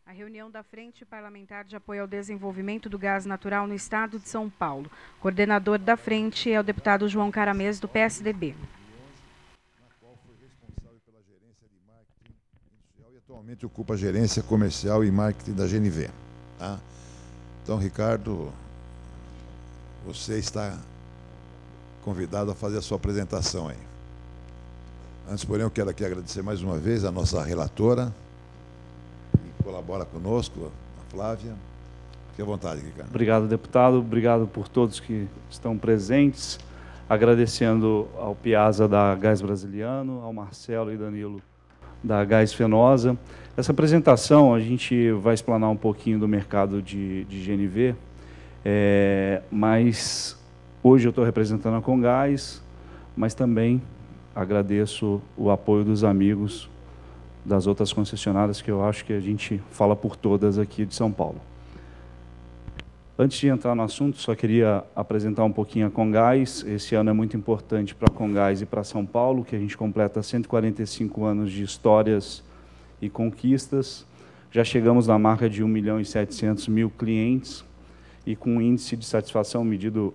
A reunião da Frente Parlamentar de Apoio ao Desenvolvimento do Gás Natural no Estado de São Paulo. Coordenador da frente é o deputado João Caramês, do PSDB. Na qual foi responsável pela gerência de marketing industrial e atualmente ocupa a gerência comercial e marketing da GNV. Tá? Então, Ricardo, você está convidado a fazer a sua apresentação aí. Antes, porém, eu quero aqui agradecer mais uma vez a nossa relatora, que colabora conosco, a Flávia. Fique à vontade, Ricardo. Obrigado, deputado. Obrigado por todos que estão presentes. Agradecendo ao Piazza da Gás Brasiliano, ao Marcelo e Danilo da Gás Fenosa. Essa apresentação, a gente vai explanar um pouquinho do mercado de GNV, mas hoje eu estou representando a Comgás, mas também agradeço o apoio dos amigos das outras concessionárias, que eu acho que a gente fala por todas aqui de São Paulo. Antes de entrar no assunto, só queria apresentar um pouquinho a Comgás. Esse ano é muito importante para a Comgás e para São Paulo, que a gente completa 145 anos de histórias e conquistas. Já chegamos na marca de 1.700.000 clientes e com um índice de satisfação medido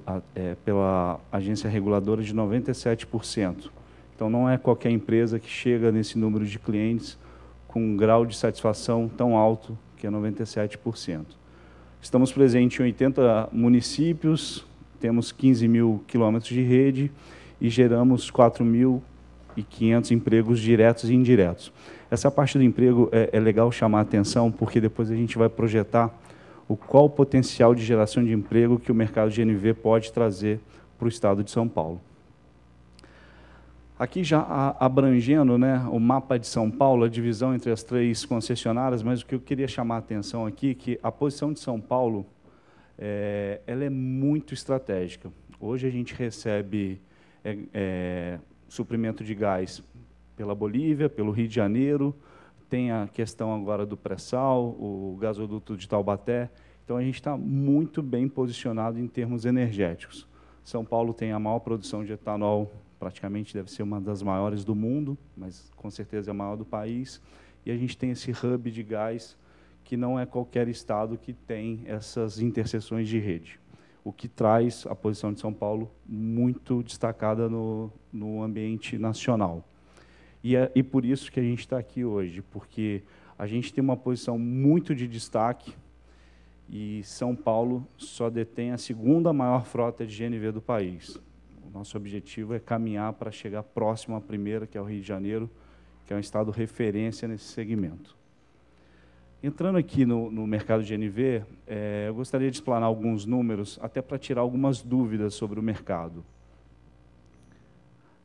pela agência reguladora de 97%. Então, não é qualquer empresa que chega nesse número de clientes com um grau de satisfação tão alto, que é 97%. Estamos presentes em 80 municípios, temos 15.000 quilômetros de rede e geramos 4.500 empregos diretos e indiretos. Essa parte do emprego é legal chamar a atenção, porque depois a gente vai projetar qual o potencial de geração de emprego que o mercado de GNV pode trazer para o estado de São Paulo. Aqui já abrangendo, né, o mapa de São Paulo, a divisão entre as três concessionárias, mas o que eu queria chamar a atenção aqui é que a posição de São Paulo ela é muito estratégica. Hoje a gente recebe suprimento de gás pela Bolívia, pelo Rio de Janeiro, tem a questão agora do pré-sal, o gasoduto de Taubaté. Então, a gente está muito bem posicionado em termos energéticos. São Paulo tem a maior produção de etanol, praticamente deve ser uma das maiores do mundo, mas com certeza é a maior do país. E a gente tem esse hub de gás, que não é qualquer estado que tem essas interseções de rede, o que traz a posição de São Paulo muito destacada no ambiente nacional. E por isso que a gente está aqui hoje, porque a gente tem uma posição muito de destaque e São Paulo só detém a segunda maior frota de GNV do país. O nosso objetivo é caminhar para chegar próximo à primeira, que é o Rio de Janeiro, que é um estado referência nesse segmento. Entrando aqui no mercado de GNV, eu gostaria de explanar alguns números, até para tirar algumas dúvidas sobre o mercado.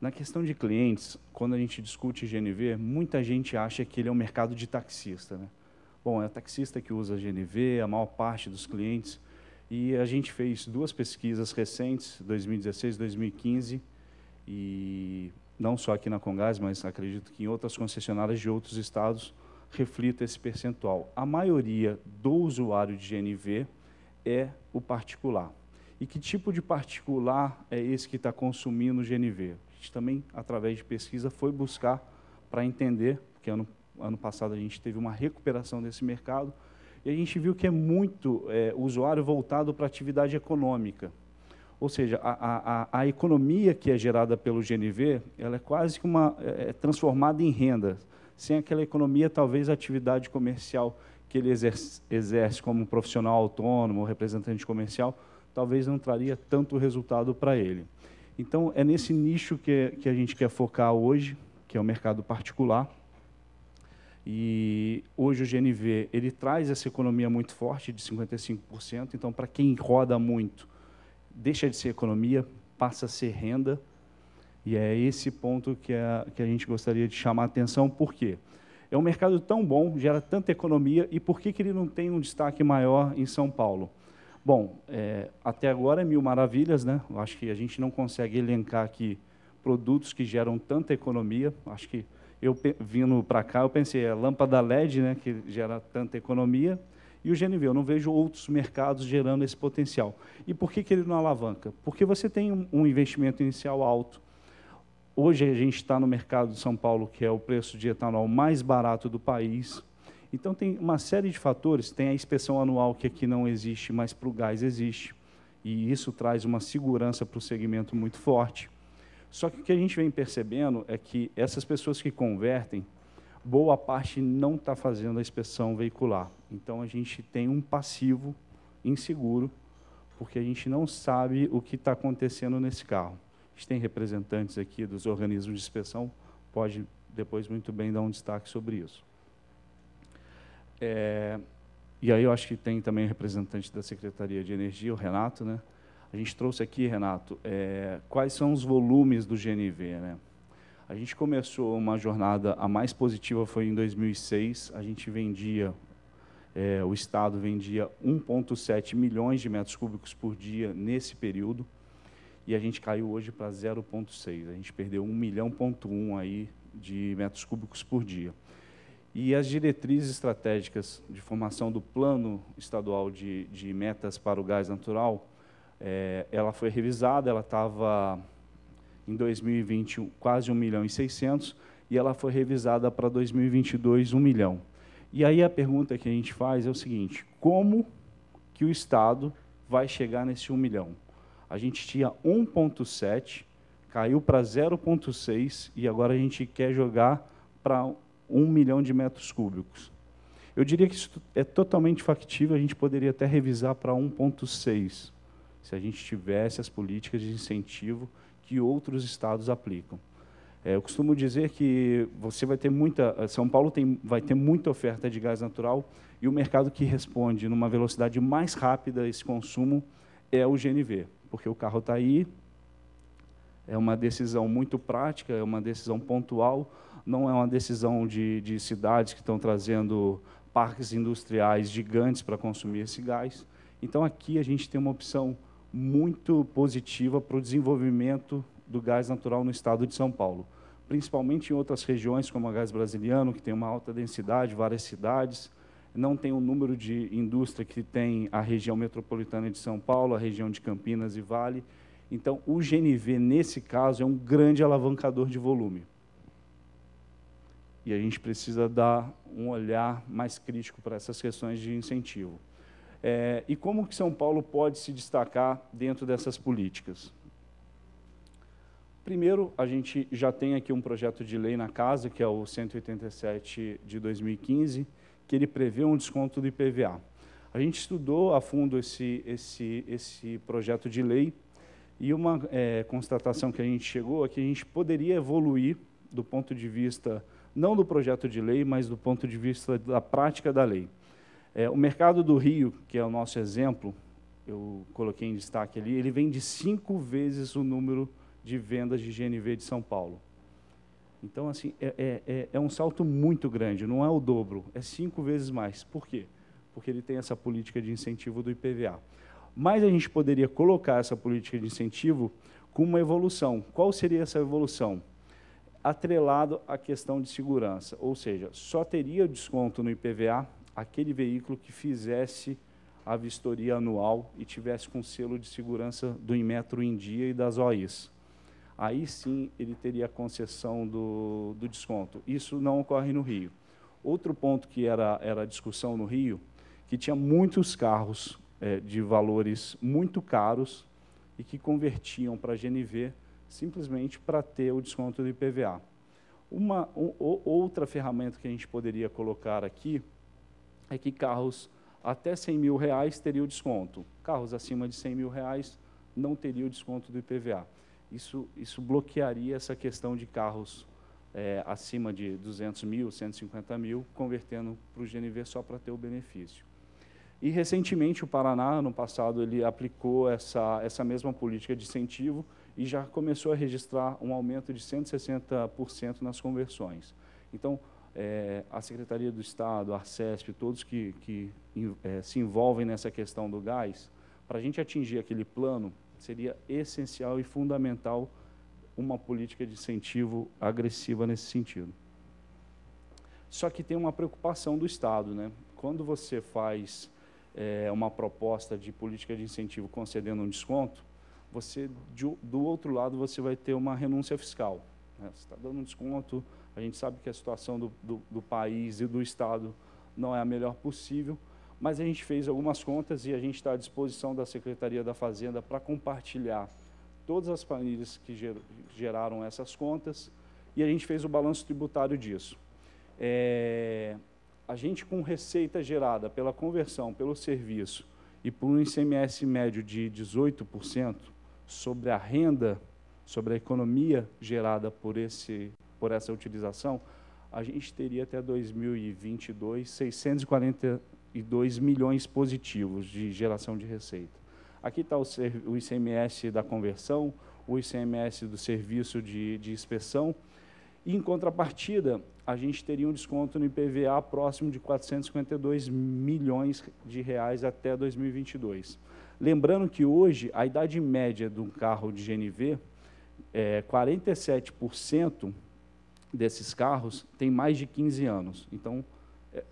Na questão de clientes, quando a gente discute GNV, muita gente acha que ele é um mercado de taxista, né? Bom, é o taxista que usa GNV, a maior parte dos clientes. E a gente fez duas pesquisas recentes, 2016 e 2015, e não só aqui na Comgás, mas acredito que em outras concessionárias de outros estados, reflita esse percentual. A maioria do usuário de GNV é o particular. E que tipo de particular é esse que está consumindo GNV? A gente também, através de pesquisa, foi buscar para entender, porque ano passado a gente teve uma recuperação desse mercado, e a gente viu que é muito usuário voltado para a atividade econômica. Ou seja, a economia que é gerada pelo GNV, ela é quase que transformada em renda. Sem aquela economia, talvez a atividade comercial que ele exerce como profissional autônomo, representante comercial, talvez não traria tanto resultado para ele. Então, é nesse nicho que a gente quer focar hoje, que é o mercado particular. E hoje o GNV ele traz essa economia muito forte, de 55%. Então, para quem roda muito, deixa de ser economia, passa a ser renda. E é esse ponto que a gente gostaria de chamar a atenção. Por quê? É um mercado tão bom, gera tanta economia, e por que ele não tem um destaque maior em São Paulo? Bom, até agora é mil maravilhas, né? Eu acho que a gente não consegue elencar aqui produtos que geram tanta economia. Acho que eu, vindo para cá, eu pensei, a lâmpada LED, né, que gera tanta economia, e o GNV. Eu não vejo outros mercados gerando esse potencial. E por que ele não alavanca? Porque você tem um investimento inicial alto. Hoje a gente está no mercado de São Paulo, que é o preço de etanol mais barato do país. Então, tem uma série de fatores, tem a inspeção anual, que aqui não existe, mas para o gás existe, e isso traz uma segurança para o segmento muito forte. Só que o que a gente vem percebendo é que essas pessoas que convertem, boa parte não está fazendo a inspeção veicular. Então, a gente tem um passivo inseguro, porque a gente não sabe o que está acontecendo nesse carro. A gente tem representantes aqui dos organismos de inspeção, pode depois muito bem dar um destaque sobre isso. E aí eu acho que tem também representante da Secretaria de Energia, o Renato, né? A gente trouxe aqui, Renato, quais são os volumes do GNV, né? A gente começou uma jornada, a mais positiva foi em 2006, a gente vendia, o Estado vendia 1,7 milhões de metros cúbicos por dia nesse período, e a gente caiu hoje para 0,6. A gente perdeu 1,1 milhão aí de metros cúbicos por dia. E as diretrizes estratégicas de formação do Plano Estadual de Metas para o Gás Natural, ela foi revisada, ela estava em 2020 quase 1,6 milhão, e ela foi revisada para 2022, 1 milhão. E aí a pergunta que a gente faz é o seguinte: como que o Estado vai chegar nesse 1 milhão? A gente tinha 1,7, caiu para 0,6, e agora a gente quer jogar para 1 milhão de metros cúbicos. Eu diria que isso é totalmente factível, a gente poderia até revisar para 1,6, se a gente tivesse as políticas de incentivo que outros estados aplicam. Eu costumo dizer que você vai ter São Paulo vai ter muita oferta de gás natural, e o mercado que responde numa velocidade mais rápida a esse consumo é o GNV, porque o carro está aí, é uma decisão muito prática, é uma decisão pontual, não é uma decisão de cidades que estão trazendo parques industriais gigantes para consumir esse gás. Então, aqui a gente tem uma opção muito positiva para o desenvolvimento do gás natural no estado de São Paulo, principalmente em outras regiões, como a Gás Brasiliano, que tem uma alta densidade, várias cidades, não tem o número de indústria que tem a região metropolitana de São Paulo, a região de Campinas e Vale. Então, o GNV, nesse caso, é um grande alavancador de volume. E a gente precisa dar um olhar mais crítico para essas questões de incentivo. E como que São Paulo pode se destacar dentro dessas políticas? Primeiro, a gente já tem aqui um projeto de lei na casa, que é o 187 de 2015, que ele prevê um desconto do IPVA. A gente estudou a fundo esse projeto de lei, e uma constatação que a gente chegou é que a gente poderia evoluir do ponto de vista, não do projeto de lei, mas do ponto de vista da prática da lei. O mercado do Rio, que é o nosso exemplo, eu coloquei em destaque ali, ele vem de 5 vezes o número de vendas de GNV de São Paulo. Então, assim, é um salto muito grande, não é o dobro, é 5 vezes mais. Por quê? Porque ele tem essa política de incentivo do IPVA. Mas a gente poderia colocar essa política de incentivo com uma evolução. Qual seria essa evolução? Atrelado à questão de segurança, ou seja, só teria desconto no IPVA aquele veículo que fizesse a vistoria anual e tivesse com selo de segurança do Inmetro em dia e das OIs. Aí sim ele teria a concessão do desconto. Isso não ocorre no Rio. Outro ponto que era a discussão no Rio, que tinha muitos carros de valores muito caros e que convertiam para GNV simplesmente para ter o desconto do IPVA. Outra ferramenta que a gente poderia colocar aqui é que carros até R$100 mil teriam desconto. Carros acima de R$100 mil não teriam desconto do IPVA. Isso bloquearia essa questão de carros acima de 200 mil, 150 mil, convertendo para o GNV só para ter o benefício. E, recentemente, o Paraná, ano passado, ele aplicou essa mesma política de incentivo e já começou a registrar um aumento de 160% nas conversões. Então, a Secretaria do Estado, a Arcesp, todos que se envolvem nessa questão do gás, para a gente atingir aquele plano, seria essencial e fundamental uma política de incentivo agressiva nesse sentido. Só que tem uma preocupação do Estado, né? Quando você faz uma proposta de política de incentivo concedendo um desconto, do outro lado, você vai ter uma renúncia fiscal, né? Você está dando um desconto, a gente sabe que a situação do país e do Estado não é a melhor possível, mas a gente fez algumas contas e a gente está à disposição da Secretaria da Fazenda para compartilhar todas as planilhas que geraram essas contas e a gente fez o balanço tributário disso. A gente, com receita gerada pela conversão, pelo serviço e por um ICMS médio de 18% sobre a renda, sobre a economia gerada por essa utilização, a gente teria até 2022 642 milhões positivos de geração de receita. Aqui está o ICMS da conversão, o ICMS do serviço de inspeção, e, em contrapartida, a gente teria um desconto no IPVA próximo de 452 milhões de reais até 2022. Lembrando que hoje a idade média de um carro de GNV, 47% desses carros tem mais de 15 anos. Então,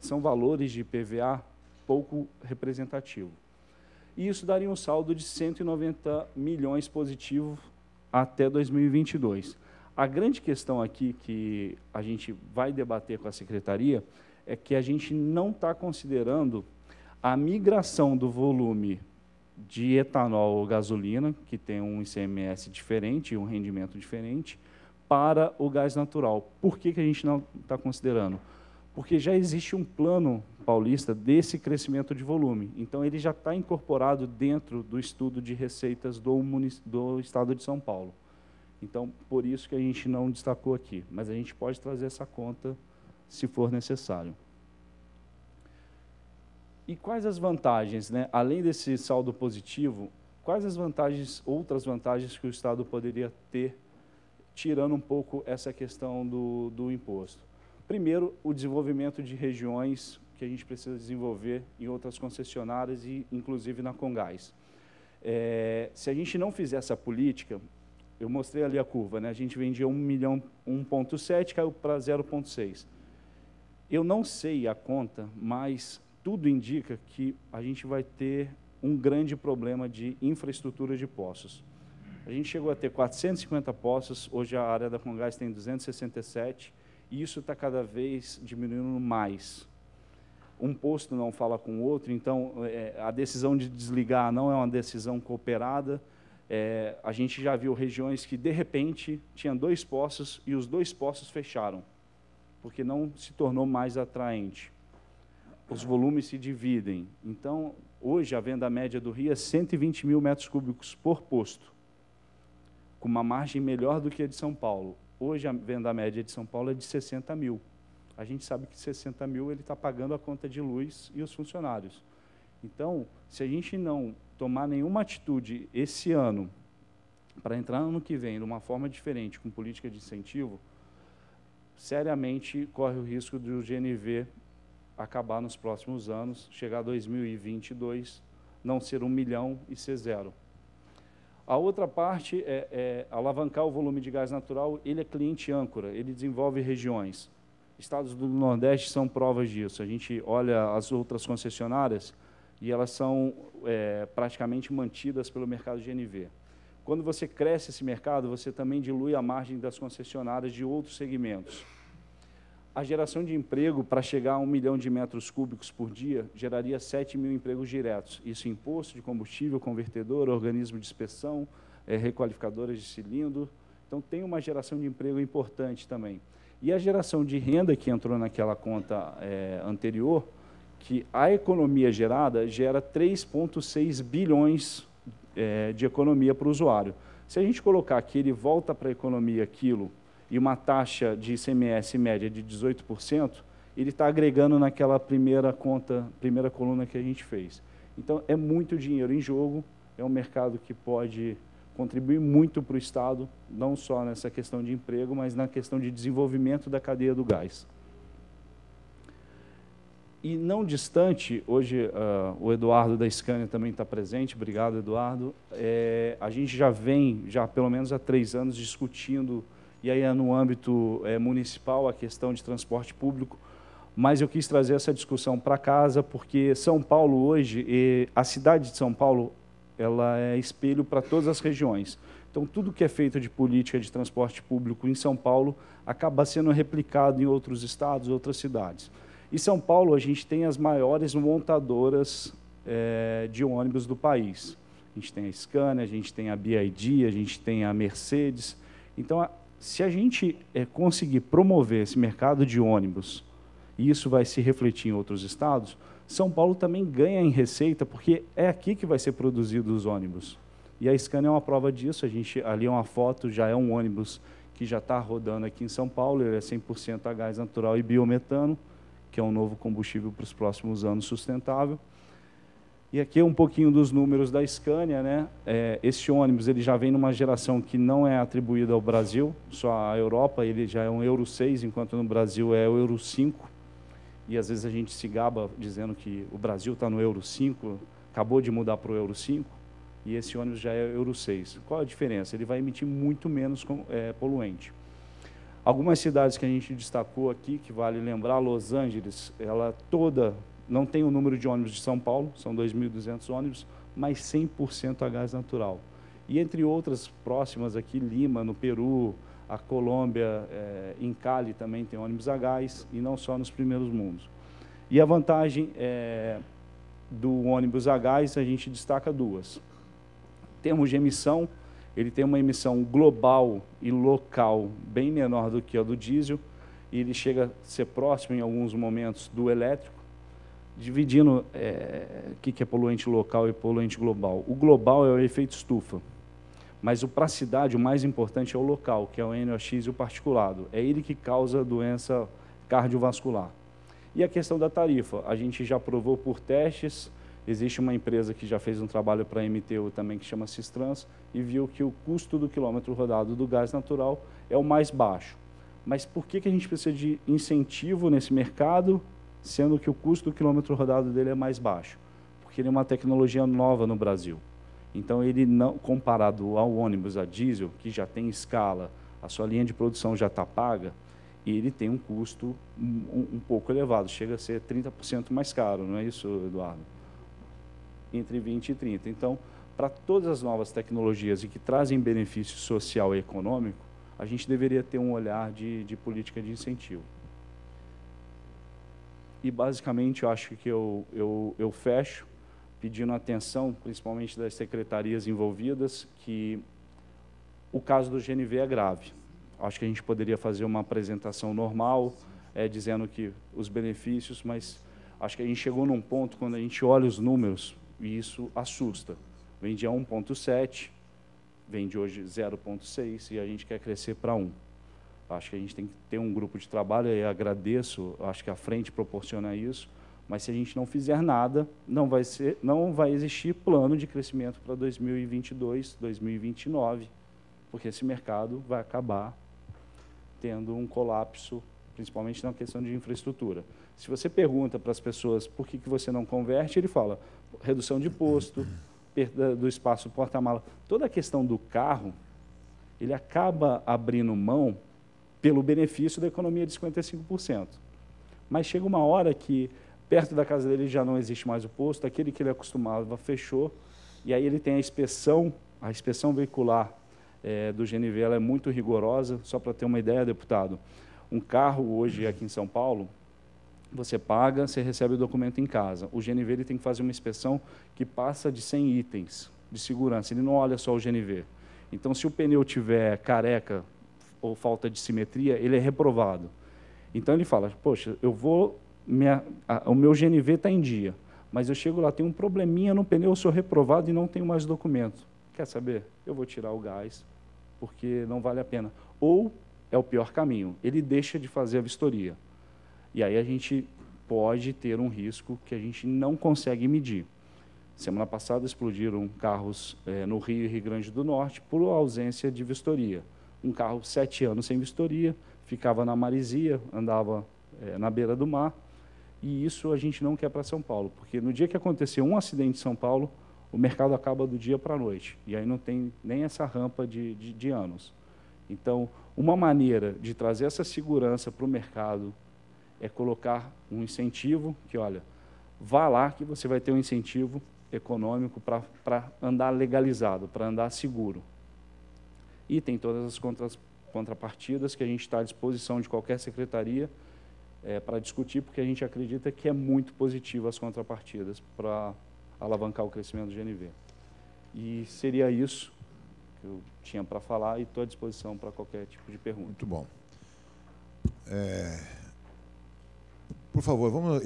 são valores de IPVA pouco representativos. E isso daria um saldo de 190 milhões positivo até 2022. A grande questão aqui que a gente vai debater com a Secretaria é que a gente não está considerando a migração do volume de etanol ou gasolina, que tem um ICMS diferente, um rendimento diferente, para o gás natural. Por que a gente não está considerando? Porque já existe um plano paulista desse crescimento de volume. Então, ele já está incorporado dentro do estudo de receitas do Estado de São Paulo. Então, por isso que a gente não destacou aqui, mas a gente pode trazer essa conta se for necessário. E quais as vantagens, né? Além desse saldo positivo, quais as vantagens, outras vantagens que o Estado poderia ter, tirando um pouco essa questão do imposto? Primeiro, o desenvolvimento de regiões que a gente precisa desenvolver em outras concessionárias e, inclusive, na Comgás. Se a gente não fizer essa política, eu mostrei ali a curva, né? A gente vendia 1,7, caiu para 0,6. Eu não sei a conta, mas tudo indica que a gente vai ter um grande problema de infraestrutura de poços. A gente chegou a ter 450 poços, hoje a área da Comgás tem 267, e isso está cada vez diminuindo mais. Um posto não fala com o outro, então a decisão de desligar não é uma decisão cooperada. A gente já viu regiões que, de repente, tinham 2 poços e os 2 poços fecharam, porque não se tornou mais atraente. Os volumes se dividem. Então, hoje, a venda média do Rio é 120 mil metros cúbicos por posto, com uma margem melhor do que a de São Paulo. Hoje, a venda média de São Paulo é de 60 mil. A gente sabe que 60 mil ele está pagando a conta de luz e os funcionários. Então, se a gente não tomar nenhuma atitude esse ano, para entrar no ano que vem de uma forma diferente, com política de incentivo, seriamente corre o risco do GNV acabar nos próximos anos, chegar a 2022, não ser 1 milhão e ser 0. A outra parte é alavancar o volume de gás natural. Ele é cliente âncora, ele desenvolve regiões. Estados do Nordeste são provas disso. A gente olha as outras concessionárias e elas são praticamente mantidas pelo mercado GNV. Quando você cresce esse mercado, você também dilui a margem das concessionárias de outros segmentos. A geração de emprego, para chegar a 1 milhão de metros cúbicos por dia, geraria 7 mil empregos diretos. Isso imposto de combustível, convertedor, organismo de inspeção, requalificadoras de cilindro. Então, tem uma geração de emprego importante também. E a geração de renda, que entrou naquela conta anterior, que a economia gerada gera 3,6 bilhões de economia para o usuário. Se a gente colocar que ele volta para a economia aquilo e uma taxa de ICMS média de 18%, ele está agregando naquela primeira coluna que a gente fez. Então, é muito dinheiro em jogo, é um mercado que pode contribuir muito para o Estado, não só nessa questão de emprego, mas na questão de desenvolvimento da cadeia do gás. E não distante, hoje o Eduardo da Scania também está presente, obrigado, Eduardo. A gente já vem, pelo menos há 3 anos, discutindo, e aí é no âmbito municipal, a questão de transporte público, mas eu quis trazer essa discussão para casa, porque São Paulo hoje, a cidade de São Paulo, ela é espelho para todas as regiões. Então, tudo que é feito de política de transporte público em São Paulo acaba sendo replicado em outros estados, outras cidades. Em São Paulo, a gente tem as maiores montadoras de ônibus do país. A gente tem a Scania, a gente tem a BYD, a gente tem a Mercedes. Então, se a gente conseguir promover esse mercado de ônibus, e isso vai se refletir em outros estados, São Paulo também ganha em receita, porque é aqui que vai ser produzido os ônibus. E a Scania é uma prova disso. Ali é uma foto, já é um ônibus que já está rodando aqui em São Paulo, ele é 100% a gás natural e biometano, que é um novo combustível para os próximos anos sustentável. E aqui é um pouquinho dos números da Scania, né? Esse ônibus ele já vem numa geração que não é atribuída ao Brasil, só à Europa, ele já é um Euro 6, enquanto no Brasil é o Euro 5. E às vezes a gente se gaba dizendo que o Brasil está no Euro 5, acabou de mudar para o Euro 5, e esse ônibus já é Euro 6. Qual a diferença? Ele vai emitir muito menos poluente. Algumas cidades que a gente destacou aqui, que vale lembrar, Los Angeles, ela toda não tem o número de ônibus de São Paulo, são 2.200 ônibus, mas 100% a gás natural. E entre outras próximas aqui, Lima, no Peru, a Colômbia, em Cali também tem ônibus a gás, e não só nos primeiros mundos. E a vantagem do ônibus a gás, a gente destaca duas. Em termos de emissão, ele tem uma emissão global e local bem menor do que a do diesel, e ele chega a ser próximo, em alguns momentos, do elétrico, dividindo o que é poluente local e poluente global. O global é o efeito estufa, mas para a cidade o mais importante é o local, que é o NOx e o particulado. É ele que causa a doença cardiovascular. E a questão da tarifa, a gente já provou por testes, existe uma empresa que já fez um trabalho para a MTU também, que chama Sistrans, e viu que o custo do quilômetro rodado do gás natural é o mais baixo. Mas por que a gente precisa de incentivo nesse mercado, sendo que o custo do quilômetro rodado dele é mais baixo? Porque ele é uma tecnologia nova no Brasil. Então, ele não, comparado ao ônibus a diesel, que já tem escala, a sua linha de produção já está paga, ele tem um custo um pouco elevado, chega a ser 30% mais caro, não é isso, Eduardo? Entre 20% e 30%. Então, para todas as novas tecnologias e que trazem benefício social e econômico, a gente deveria ter um olhar de política de incentivo. E, basicamente, eu acho que eu fecho pedindo atenção, principalmente das secretarias envolvidas, que o caso do GNV é grave. Acho que a gente poderia fazer uma apresentação normal, dizendo que os benefícios, mas acho que a gente chegou num ponto, quando a gente olha os números, e isso assusta. Vem de 1,7, vem de hoje 0,6, e a gente quer crescer para 1. Acho que a gente tem que ter um grupo de trabalho, e agradeço, acho que a frente proporciona isso, mas se a gente não fizer nada, não vai existir plano de crescimento para 2022, 2029, porque esse mercado vai acabar tendo um colapso, principalmente na questão de infraestrutura. Se você pergunta para as pessoas por que você não converte, ele fala redução de imposto, perda do espaço porta-mala. Toda a questão do carro, ele acaba abrindo mão pelo benefício da economia de 55%. Mas chega uma hora que, perto da casa dele já não existe mais o posto, aquele que ele acostumava fechou, e aí ele tem a inspeção veicular do GNV, ela é muito rigorosa. Só para ter uma ideia, deputado, um carro hoje aqui em São Paulo, você paga, você recebe o documento em casa. O GNV ele tem que fazer uma inspeção que passa de 100 itens de segurança, ele não olha só o GNV. Então, se o pneu tiver careca ou falta de simetria, ele é reprovado. Então, ele fala, poxa, o meu GNV está em dia, mas eu chego lá, tem um probleminha no pneu, eu sou reprovado e não tenho mais documento. Quer saber? Eu vou tirar o gás, porque não vale a pena. Ou, é o pior caminho, ele deixa de fazer a vistoria. E aí a gente pode ter um risco que a gente não consegue medir. Semana passada explodiram carros no Rio e Rio Grande do Norte por ausência de vistoria. Um carro 7 anos sem vistoria, ficava na maresia, andava na beira do mar, e isso a gente não quer para São Paulo, porque no dia que acontecer um acidente em São Paulo, o mercado acaba do dia para a noite, e aí não tem nem essa rampa de anos. Então, uma maneira de trazer essa segurança para o mercado é colocar um incentivo, que, olha, vá lá que você vai ter um incentivo econômico para andar legalizado, para andar seguro. E tem todas as contrapartidas que a gente está à disposição de qualquer secretaria, para discutir, porque a gente acredita que é muito positivo as contrapartidas para alavancar o crescimento do GNV. E seria isso que eu tinha para falar e estou à disposição para qualquer tipo de pergunta. Muito bom. Por favor, vamos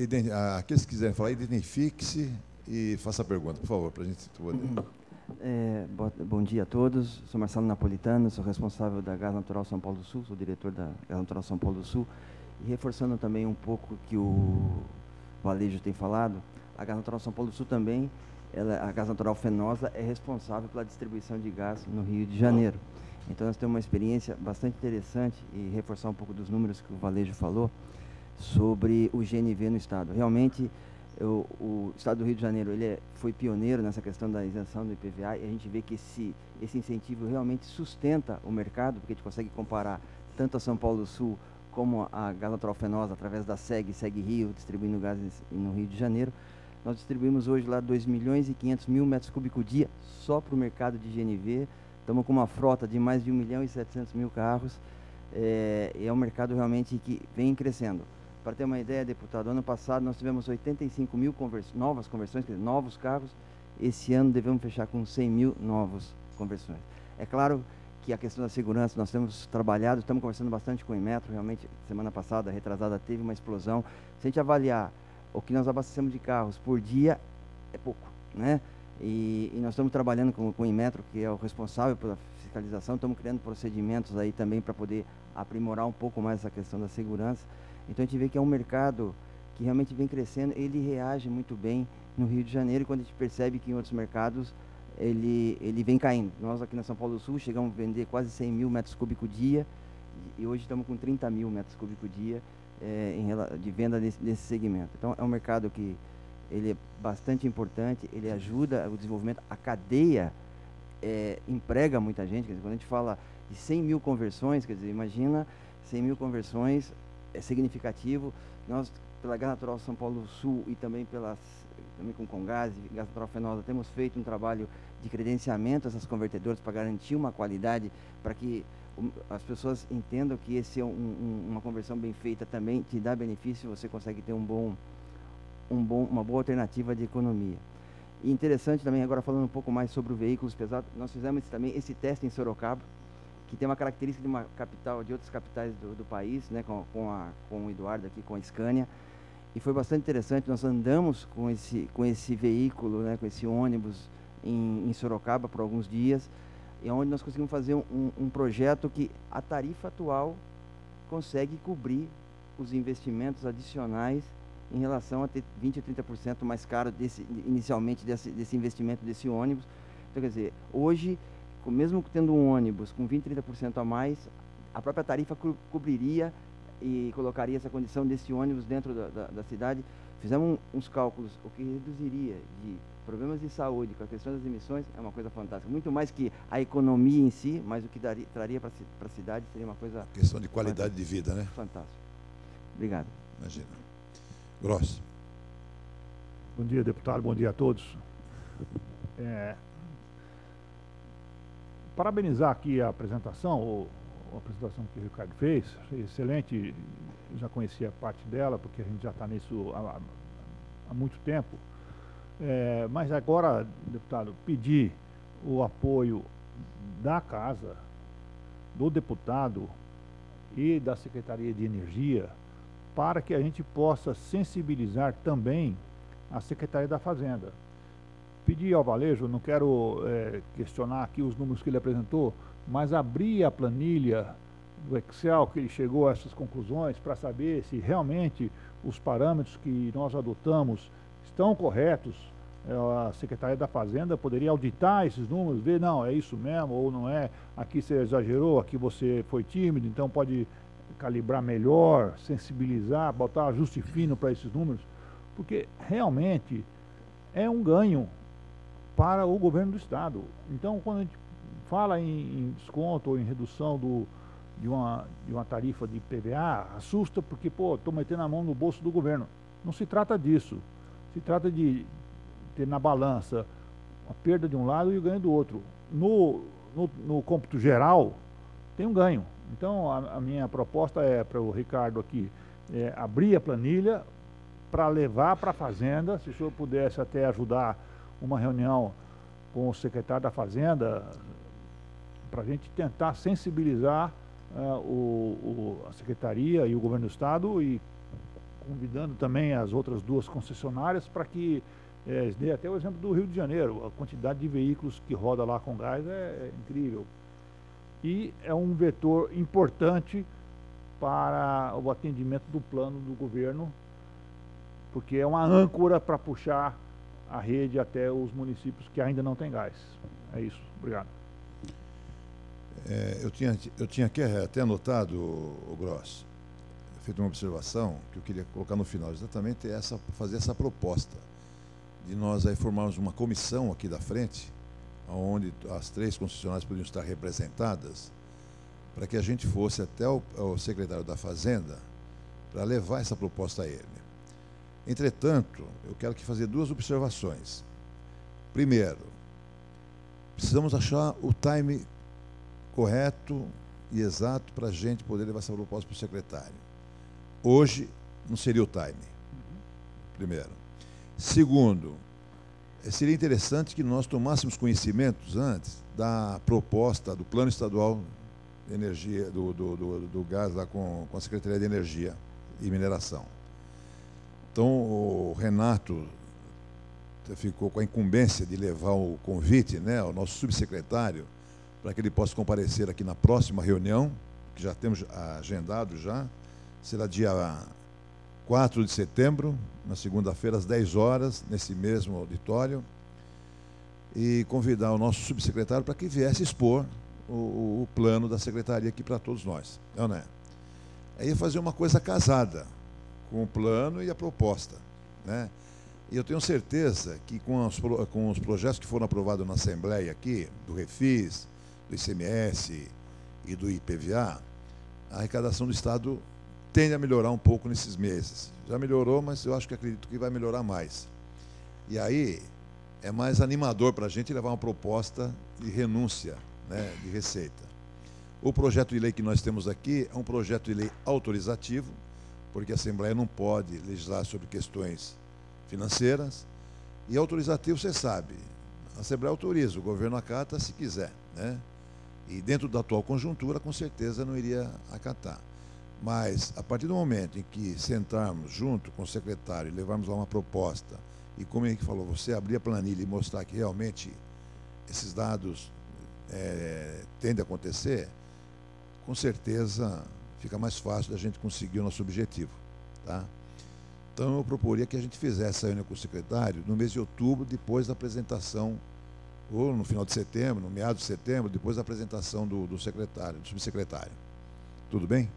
aqueles que quiserem falar, identifique-se e faça a pergunta, por favor, para a gente poder. Bom dia a todos. Sou Marcelo Napolitano, sou responsável da Gás Natural São Paulo do Sul, sou diretor da Gás Natural São Paulo do Sul. E reforçando também um pouco o que o Valejo tem falado, a Gás Natural São Paulo do Sul também, a Gás Natural Fenosa é responsável pela distribuição de gás no Rio de Janeiro. Então nós temos uma experiência bastante interessante e reforçar um pouco dos números que o Valejo falou sobre o GNV no Estado. Realmente, o Estado do Rio de Janeiro foi pioneiro nessa questão da isenção do IPVA, e a gente vê que esse incentivo realmente sustenta o mercado, porque a gente consegue comparar tanto a São Paulo do Sul como a Gás Natural Fenosa, através da SEG Rio, distribuindo gás no Rio de Janeiro. Nós distribuímos hoje lá 2.500.000 metros cúbicos dia só para o mercado de GNV. Estamos com uma frota de mais de 1.700.000 carros. É um mercado realmente que vem crescendo. Para ter uma ideia, deputado, ano passado nós tivemos 85.000 novas conversões, quer dizer, novos carros. Esse ano devemos fechar com 100.000 novas conversões. É claro que a questão da segurança, nós temos trabalhado, estamos conversando bastante com o Inmetro, realmente, semana passada, retrasada, teve uma explosão. Se a gente avaliar o que nós abastecemos de carros por dia, é pouco, né? E nós estamos trabalhando com o Inmetro, que é o responsável pela fiscalização, estamos criando procedimentos aí também para poder aprimorar um pouco mais essa questão da segurança. Então a gente vê que é um mercado que realmente vem crescendo, ele reage muito bem no Rio de Janeiro, quando a gente percebe que em outros mercados ele vem caindo. Nós aqui na São Paulo do Sul chegamos a vender quase 100.000 metros cúbicos dia, e hoje estamos com 30.000 metros cúbicos dia de venda nesse segmento. Então é um mercado que ele é bastante importante, ele ajuda o desenvolvimento, a cadeia emprega muita gente. Quer dizer, quando a gente fala de 100.000 conversões, quer dizer, imagina 100.000 conversões, é significativo. Nós, pela Gás Natural São Paulo do Sul e também com o Comgás e Gás Natural Fenosa, temos feito um trabalho de credenciamento dessas convertedoras para garantir uma qualidade, para que as pessoas entendam que esse é uma conversão bem feita também te dá benefício, você consegue ter uma boa alternativa de economia. E interessante também, agora falando um pouco mais sobre os veículos pesados, nós fizemos também esse teste em Sorocaba, que tem uma característica de uma capital, de outras capitais do país, né, com o Eduardo aqui, com a Scania, e foi bastante interessante. Nós andamos com esse veículo, né, com esse ônibus em Sorocaba por alguns dias, e onde nós conseguimos fazer um projeto que a tarifa atual consegue cobrir os investimentos adicionais em relação a ter 20% a 30% mais caro inicialmente desse investimento desse ônibus. Então, quer dizer, hoje, mesmo tendo um ônibus com 20% a 30% a mais, a própria tarifa cobriria e colocaria essa condição desse ônibus dentro da cidade. Fizemos uns cálculos, o que reduziria de problemas de saúde com a questão das emissões é uma coisa fantástica. Muito mais que a economia em si, mas o que traria para a cidade seria uma coisa... Questão de qualidade de vida, né? Fantástico. Obrigado. Imagina. Gross. Bom dia, deputado. Bom dia a todos. Parabenizar aqui a apresentação, a apresentação que o Ricardo fez. Achei excelente. Eu já conhecia parte dela, porque a gente já está nisso há muito tempo. Mas agora, deputado, pedir o apoio da Casa, do deputado e da Secretaria de Energia, para que a gente possa sensibilizar também a Secretaria da Fazenda. Pedir ao Valejo, não quero questionar aqui os números que ele apresentou, mas abrir a planilha do Excel que ele chegou a essas conclusões para saber se realmente os parâmetros que nós adotamos estão corretos. A Secretaria da Fazenda poderia auditar esses números, ver, não, é isso mesmo ou não é, aqui você exagerou, aqui você foi tímido, então pode calibrar melhor, sensibilizar, botar ajuste fino para esses números, porque realmente é um ganho para o governo do Estado. Então, quando a gente fala em desconto ou em redução de uma tarifa de IPVA, assusta porque, estou metendo a mão no bolso do governo. Não se trata disso. Se trata de ter na balança a perda de um lado e o ganho do outro. No cômputo geral, tem um ganho. Então, a minha proposta é para o Ricardo aqui, abrir a planilha para levar para a Fazenda, se o senhor pudesse até ajudar uma reunião com o secretário da Fazenda, para a gente tentar sensibilizar a Secretaria e o Governo do Estado, e convidando também as outras duas concessionárias para que dê até o exemplo do Rio de Janeiro. A quantidade de veículos que roda lá com gás é incrível. E é um vetor importante para o atendimento do plano do governo, porque é uma âncora para puxar a rede até os municípios que ainda não têm gás. É isso. Obrigado. Eu tinha aqui até anotado, o Gross, feito uma observação que eu queria colocar no final, exatamente fazer essa proposta de nós aí formarmos uma comissão aqui da frente, onde as 3 concessionárias podiam estar representadas, para que a gente fosse até o secretário da Fazenda para levar essa proposta a ele. Entretanto, eu quero aqui fazer 2 observações. Primeiro, precisamos achar o time correto e exato para a gente poder levar essa proposta para o secretário. Hoje não seria o time, primeiro. Segundo, seria interessante que nós tomássemos conhecimentos antes da proposta do Plano Estadual de Energia, do gás lá com a Secretaria de Energia e Mineração. Então, o Renato ficou com a incumbência de levar o convite, né, ao nosso subsecretário, para que ele possa comparecer aqui na próxima reunião, que já temos agendado já, será dia 4 de setembro, na segunda-feira, às 10 horas, nesse mesmo auditório, e convidar o nosso subsecretário para que viesse expor o plano da secretaria aqui para todos nós. Não é? Aí fazer uma coisa casada, com o plano e a proposta, né? E eu tenho certeza que com os projetos que foram aprovados na Assembleia aqui, do Refis, do ICMS e do IPVA, a arrecadação do Estado tende a melhorar um pouco nesses meses. Já melhorou, mas eu acredito que vai melhorar mais. E aí é mais animador para a gente levar uma proposta de renúncia, né, de receita. O projeto de lei que nós temos aqui é um projeto de lei autorizativo, porque a Assembleia não pode legislar sobre questões financeiras, e autorizativo, você sabe, a Assembleia autoriza, o governo acata se quiser, né? E dentro da atual conjuntura, com certeza não iria acatar. Mas, a partir do momento em que sentarmos junto com o secretário e levarmos lá uma proposta, e como ele falou, você abrir a planilha e mostrar que realmente esses dados tendem a acontecer, com certeza fica mais fácil da gente conseguir o nosso objetivo, tá? Então, eu proporia que a gente fizesse essa reunião com o secretário no mês de outubro, depois da apresentação, ou no final de setembro, no meado de setembro, depois da apresentação do secretário, do subsecretário. Tudo bem?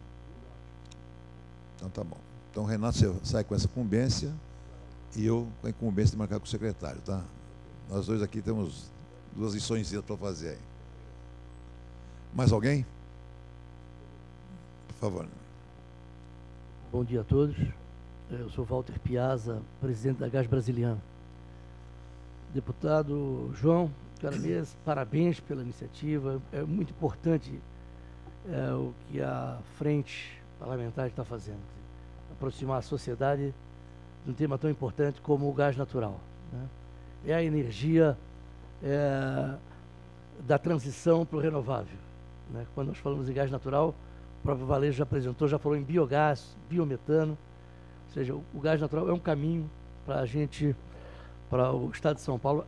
Então, tá bom. Então, o Renato, você sai com essa incumbência e eu com a incumbência de marcar com o secretário, tá? Nós dois aqui temos 2 lições para fazer aí. Mais alguém? Por favor. Bom dia a todos. Eu sou Walter Piazza, presidente da Gás Brasiliana. Deputado João Caramês, parabéns pela iniciativa. É muito importante o que a frente parlamentar está fazendo. Aproximar a sociedade de um tema tão importante como o gás natural, né? É a energia da transição para o renovável, né? Quando nós falamos em gás natural, o próprio Valério já apresentou, já falou em biogás, biometano. Ou seja, o gás natural é um caminho para a gente, para o Estado de São Paulo,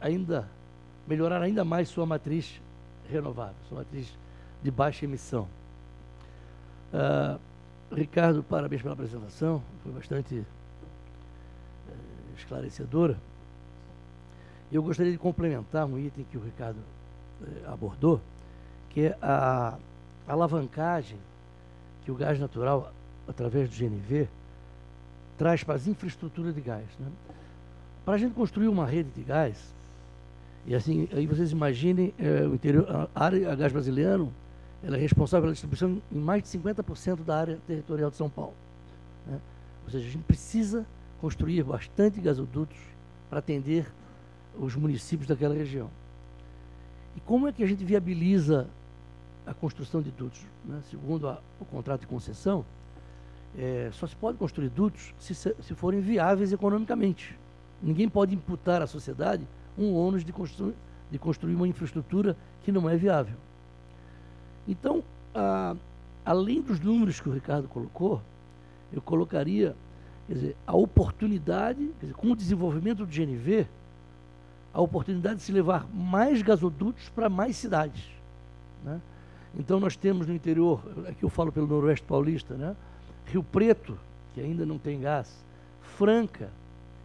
melhorar ainda mais sua matriz renovável, sua matriz de baixa emissão. Ricardo, parabéns pela apresentação, foi bastante esclarecedora. Eu gostaria de complementar um item que o Ricardo abordou, que é a alavancagem que o gás natural, através do GNV, traz para as infraestruturas de gás, né? Para a gente construir uma rede de gás, e assim, aí vocês imaginem, o interior, a Gás Brasiliano, ela é responsável pela distribuição em mais de 50% da área territorial de São Paulo, né? Ou seja, a gente precisa construir bastante gasodutos para atender os municípios daquela região. E como é que a gente viabiliza a construção de dutos, né? Segundo o contrato de concessão, só se pode construir dutos se forem viáveis economicamente. Ninguém pode imputar à sociedade um ônus de construir uma infraestrutura que não é viável. Então, além dos números que o Ricardo colocou, eu colocaria, quer dizer, a oportunidade, quer dizer, com o desenvolvimento do GNV, a oportunidade de se levar mais gasodutos para mais cidades, né? Então nós temos no interior, aqui eu falo pelo Noroeste Paulista, né? Rio Preto, que ainda não tem gás, Franca,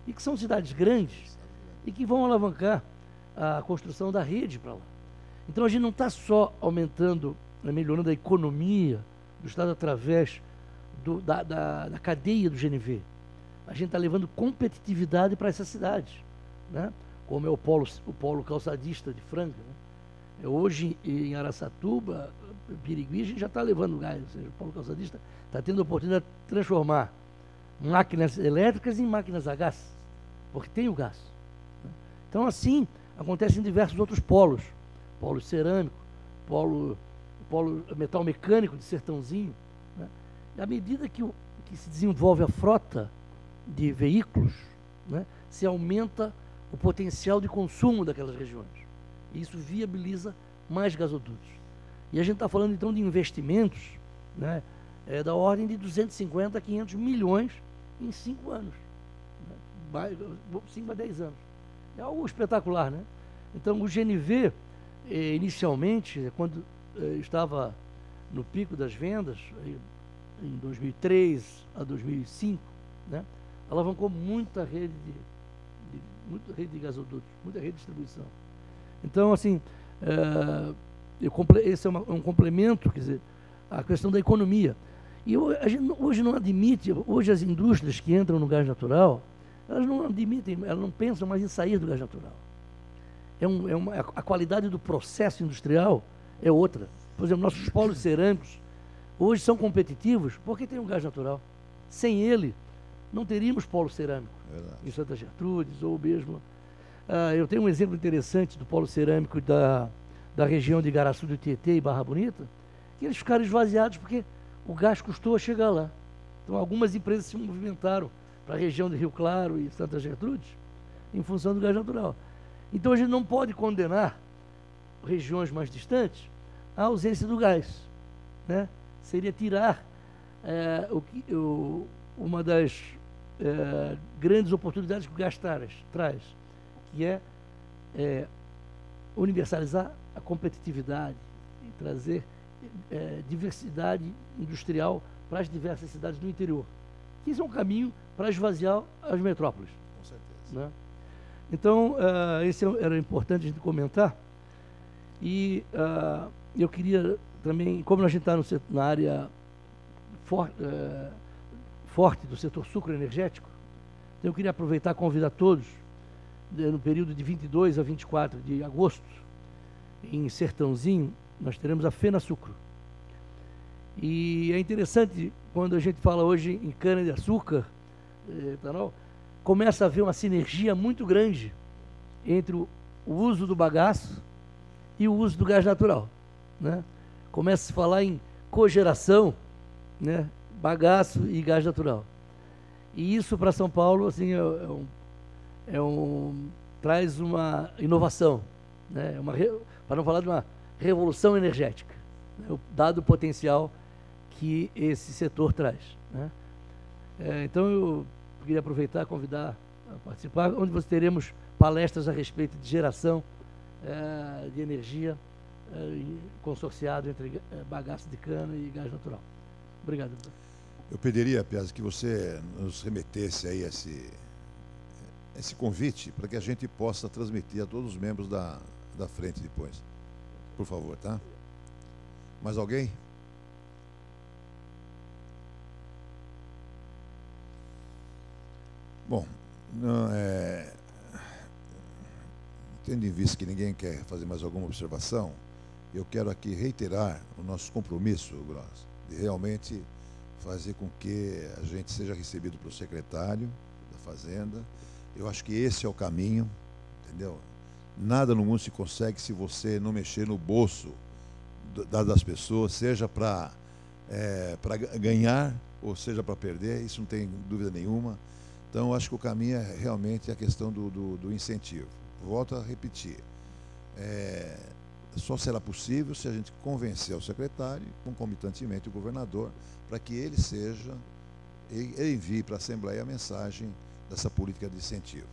e que são cidades grandes e que vão alavancar a construção da rede para lá. Então a gente não está só aumentando, melhorando a economia do Estado através da cadeia do GNV. A gente está levando competitividade para essas cidades, né? Como é o polo calçadista de Franca, né? Hoje em Araçatuba, Birigui, a gente já está levando gás, ou seja, o polo calçadista está tendo a oportunidade de transformar máquinas elétricas em máquinas a gás, porque tem o gás, né? Então assim acontece em diversos outros polos, polo cerâmico, polo metal mecânico de Sertãozinho, né? E à medida que se desenvolve a frota de veículos, né, se aumenta o potencial de consumo daquelas regiões. E isso viabiliza mais gasodutos. E a gente está falando então de investimentos, né, da ordem de 250 a 500 milhões em 5 anos, né, 5 a 10 anos. É algo espetacular, né? Então o GNV, inicialmente, quando estava no pico das vendas, em 2003 a 2005, né, alavancou muita rede de gasodutos, muita rede de distribuição. Então, assim, esse é um complemento, quer dizer, à questão da economia. E a gente hoje não admite, hoje as indústrias que entram no gás natural, elas não admitem, elas não pensam mais em sair do gás natural. A qualidade do processo industrial é outra. Por exemplo, nossos polos cerâmicos hoje são competitivos porque tem o gás natural. Sem ele, não teríamos polo cerâmico. Verdade. Em Santa Gertrudes, ou mesmo... eu tenho um exemplo interessante do polo cerâmico da região de Igaraçu do Tietê e Barra Bonita, que eles ficaram esvaziados porque o gás custou a chegar lá. Então, algumas empresas se movimentaram para a região de Rio Claro e Santa Gertrudes em função do gás natural. Então, a gente não pode condenar regiões mais distantes à ausência do gás, né? Seria tirar uma das grandes oportunidades que o gás traz, que é universalizar a competitividade e trazer diversidade industrial para as diversas cidades do interior. Isso é um caminho para esvaziar as metrópoles. Com certeza. Né? Então, esse era importante a gente comentar. E eu queria também, como a gente está na área forte do setor sucroenergético, então eu queria aproveitar e convidar todos, no período de 22 a 24 de agosto, em Sertãozinho, nós teremos a Fena Sucro. E é interessante, quando a gente fala hoje em cana-de-açúcar, etanol, começa a haver uma sinergia muito grande entre o uso do bagaço e o uso do gás natural, né? Começa a se falar em cogeração, né? Bagaço e gás natural. E isso para São Paulo, assim, traz uma inovação, né? Para não falar de uma revolução energética, né? Dado o potencial que esse setor traz, né? Então eu queria aproveitar e convidar a participar, onde nós teremos palestras a respeito de geração de energia consorciado entre bagaço de cana e gás natural. Obrigado. Eu pediria, Piazza, que você nos remetesse aí esse convite para que a gente possa transmitir a todos os membros da frente depois. Por favor, tá? Mais alguém? Bom, tendo em vista que ninguém quer fazer mais alguma observação, eu quero aqui reiterar o nosso compromisso, Gross, de realmente fazer com que a gente seja recebido pelo secretário da Fazenda. Eu acho que esse é o caminho, entendeu? Nada no mundo se consegue se você não mexer no bolso das pessoas, seja para ganhar ou seja para perder, isso não tem dúvida nenhuma. Então, eu acho que o caminho é realmente a questão do incentivo. Volto a repetir, só será possível se a gente convencer o secretário, concomitantemente o governador, para que ele envie para a Assembleia a mensagem dessa política de incentivo.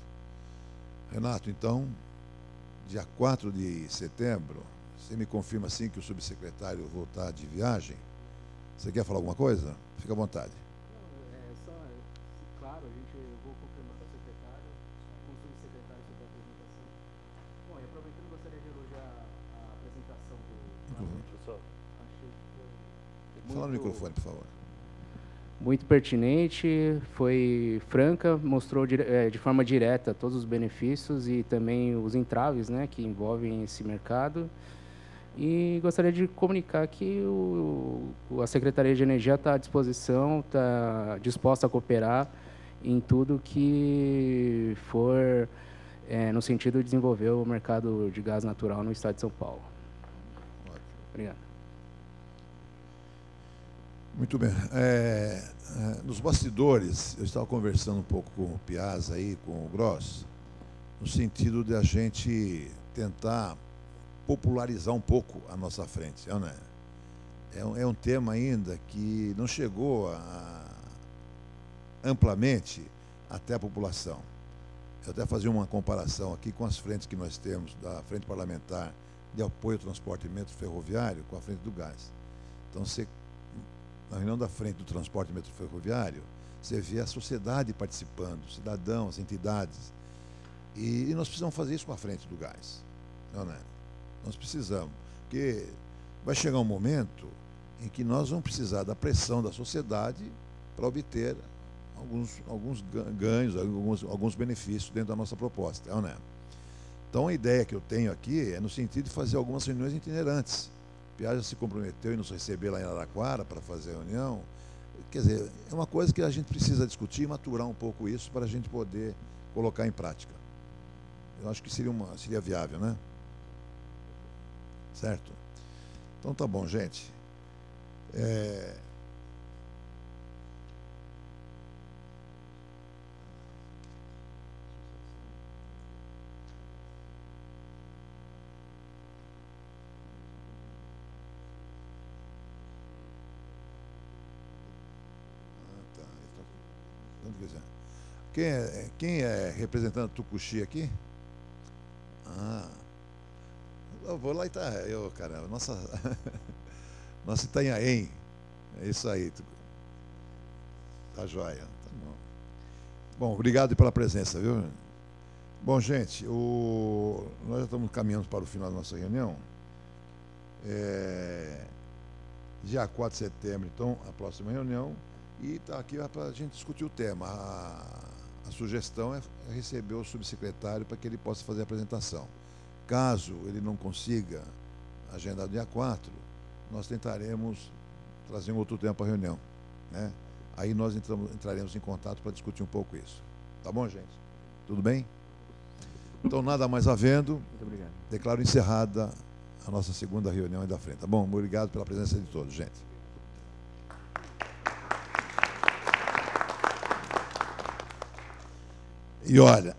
Renato, então, dia 4 de setembro, você me confirma assim que o subsecretário voltar de viagem? Você quer falar alguma coisa? Fica à vontade. Claro, eu vou confirmar com o secretário, com o subsecretário sobre a apresentação. Bom, e aproveitando, gostaria de elogiar a apresentação do... Fala no microfone, por favor. Muito pertinente, foi franca, mostrou de forma direta todos os benefícios e também os entraves, né, que envolvem esse mercado. E gostaria de comunicar que a Secretaria de Energia está à disposição, está disposta a cooperar em tudo que for no sentido de desenvolver o mercado de gás natural no estado de São Paulo. Obrigado. Muito bem. Nos bastidores, eu estava conversando um pouco com o Piazza aí, com o Gross, no sentido de a gente tentar popularizar um pouco a nossa frente, não é? É um tema ainda que não chegou amplamente até a população. Eu até fazia uma comparação aqui com as frentes que nós temos, da frente parlamentar de apoio ao transporte metro ferroviário com a frente do gás. Então, na reunião da frente do transporte metro ferroviário, você vê a sociedade participando, cidadãos, entidades. E nós precisamos fazer isso com a frente do gás, não é? Nós precisamos, porque vai chegar um momento em que nós vamos precisar da pressão da sociedade para obter alguns ganhos, alguns benefícios dentro da nossa proposta, não é? Então, a ideia que eu tenho aqui é no sentido de fazer algumas reuniões itinerantes. O Piazza se comprometeu em nos receber lá em Araraquara para fazer a reunião. Quer dizer, é uma coisa que a gente precisa discutir e maturar um pouco isso para a gente poder colocar em prática. Eu acho que seria viável, né? Certo? Então tá bom, gente. Quem é representante do Tucuxi aqui? Eu vou lá e tá. Caramba, nossa Itanhaém. É isso aí. Tá joia. Tá bom. Bom, obrigado pela presença, viu? Bom, gente, nós já estamos caminhando para o final da nossa reunião. Dia 4 de setembro, então, a próxima reunião. E está aqui para a gente discutir o tema. A sugestão é receber o subsecretário para que ele possa fazer a apresentação. Caso ele não consiga agendar dia 4, nós tentaremos trazer um outro tempo para a reunião, né? Aí nós entraremos em contato para discutir um pouco isso. Tá bom, gente? Tudo bem? Então, nada mais havendo, Muito obrigado. declaro encerrada a nossa segunda reunião aí da frente. Tá bom? Obrigado pela presença de todos, gente. E olha,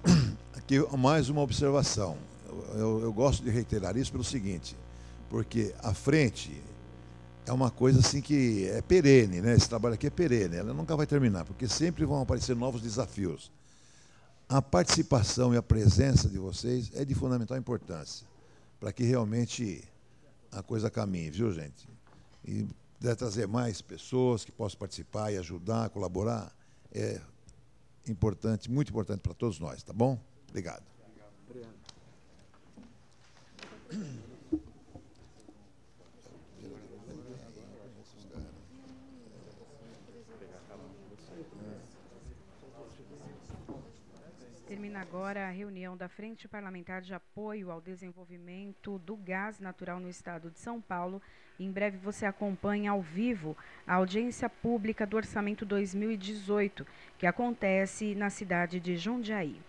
aqui mais uma observação. Eu gosto de reiterar isso pelo seguinte, porque a frente é uma coisa assim que é perene, né? Esse trabalho aqui é perene, ela nunca vai terminar, porque sempre vão aparecer novos desafios. A participação e a presença de vocês é de fundamental importância, para que realmente a coisa caminhe, viu, gente? E deve trazer mais pessoas que possam participar e ajudar, colaborar, é importante, muito importante para todos nós, tá bom? Obrigado. Obrigado. Termina agora a reunião da Frente Parlamentar de Apoio ao Desenvolvimento do Gás Natural no Estado de São Paulo. Em breve você acompanha ao vivo a audiência pública do Orçamento 2018, que acontece na cidade de Jundiaí.